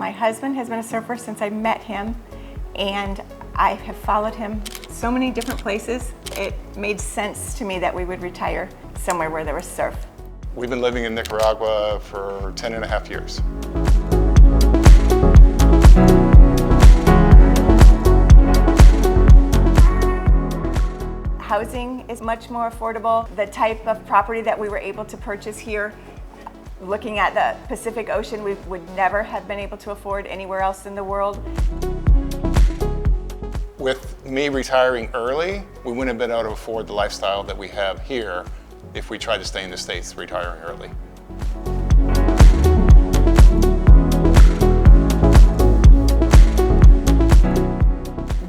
My husband has been a surfer since I met him, and I have followed him so many different places. It made sense to me that we would retire somewhere where there was surf. We've been living in Nicaragua for 10 and a half years. Housing is much more affordable. The type of property that we were able to purchase here, looking at the Pacific Ocean, we would never have been able to afford anywhere else in the world. With me retiring early, we wouldn't have been able to afford the lifestyle that we have here if we tried to stay in the States retiring early.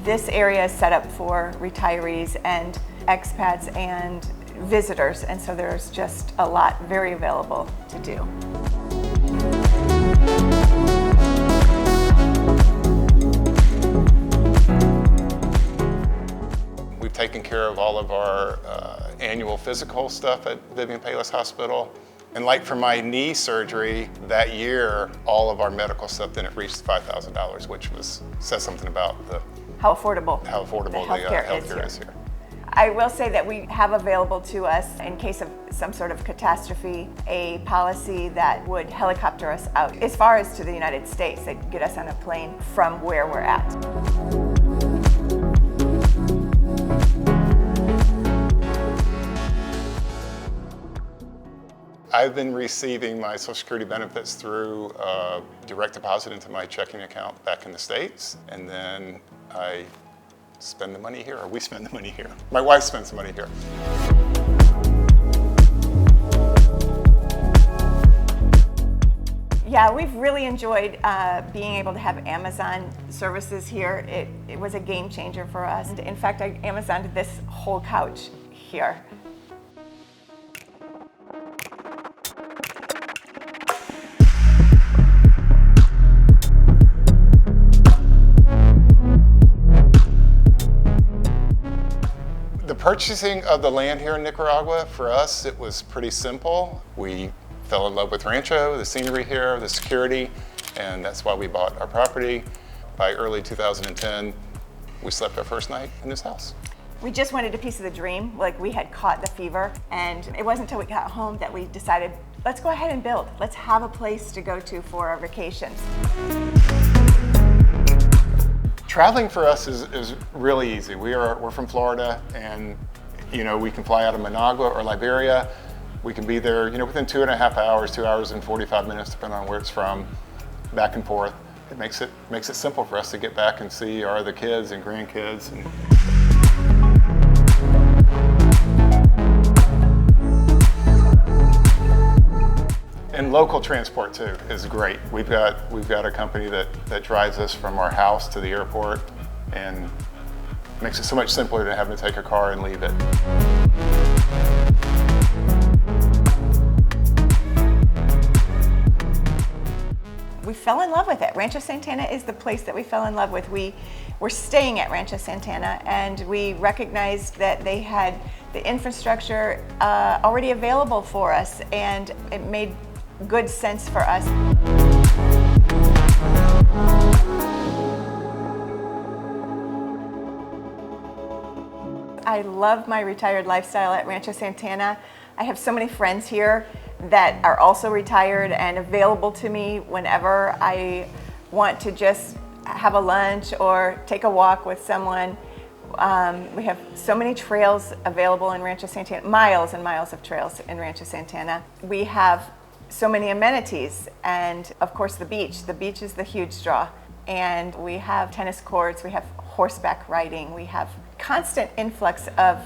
This area is set up for retirees and expats and visitors, and so there's just a lot very available to do. We've taken care of all of our annual physical stuff at Vivian Payless Hospital. And like for my knee surgery that year, all of our medical stuff didn't reach $5,000, which says something about how affordable the healthcare is here. I will say that we have available to us, in case of some sort of catastrophe, a policy that would helicopter us out as far as to the United States. They'd get us on a plane from where we're at. I've been receiving my Social Security benefits through direct deposit into my checking account back in the States, and then I spend the money here, or we spend the money here. My wife spends the money here. Yeah, we've really enjoyed being able to have Amazon services here. It was a game changer for us. In fact, I Amazoned this whole couch here. The purchasing of the land here in Nicaragua, for us, it was pretty simple. We fell in love with Rancho, the scenery here, the security, and that's why we bought our property. By early 2010, we slept our first night in this house. We just wanted a piece of the dream, like we had caught the fever, and it wasn't until we got home that we decided, let's go ahead and build. Let's have a place to go to for our vacations. Traveling for us is really easy. We're from Florida, and we can fly out of Managua or Liberia. We can be there within 2.5 hours, 2 hours and 45 minutes, depending on where it's from, back and forth. It makes it simple for us to get back and see our other kids and grandkids. And local transport too is great. We've got a company that drives us from our house to the airport, and makes it so much simpler than having to take a car and leave it. We fell in love with it. Rancho Santana is the place that we fell in love with. We were staying at Rancho Santana, and we recognized that they had the infrastructure already available for us, and it made good sense for us. I love my retired lifestyle at Rancho Santana. I have so many friends here that are also retired and available to me whenever I want to just have a lunch or take a walk with someone. We have so many trails available in Rancho Santana, miles and miles of trails in Rancho Santana. We have so many amenities, and of course the beach. The beach is the huge draw. And we have tennis courts, we have horseback riding, we have constant influx of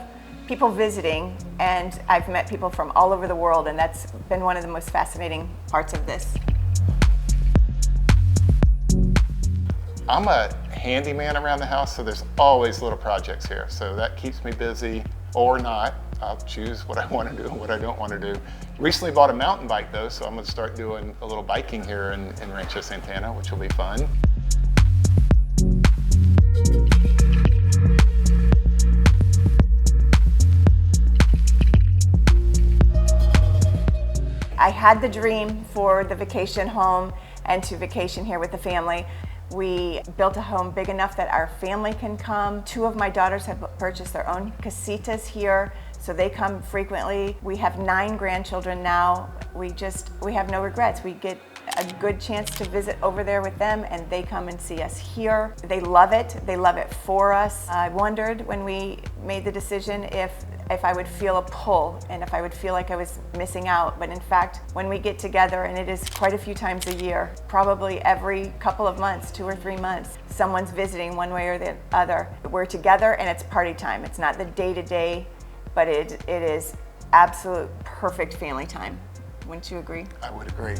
people visiting, and I've met people from all over the world, and that's been one of the most fascinating parts of this. I'm a handyman around the house, so there's always little projects here. So that keeps me busy, or not. I'll choose what I want to do and what I don't want to do. Recently bought a mountain bike though, so I'm going to start doing a little biking here in Rancho Santana, which will be fun. I I had the dream for the vacation home, and to vacation here with the family. We built a home big enough that our family can come. 2 of my daughters have purchased their own casitas here, so they come frequently. We have 9 grandchildren now. We have no regrets. We get a good chance to visit over there with them, and they come and see us here. They love it. They love it for us. I wondered when we made the decision if I would feel a pull and if I would feel like I was missing out. But in fact, when we get together, and it is quite a few times a year, probably every couple of months, 2 or 3 months, someone's visiting one way or the other. We're together and it's party time. It's not the day-to-day, but it is absolute perfect family time. Wouldn't you agree? I would agree.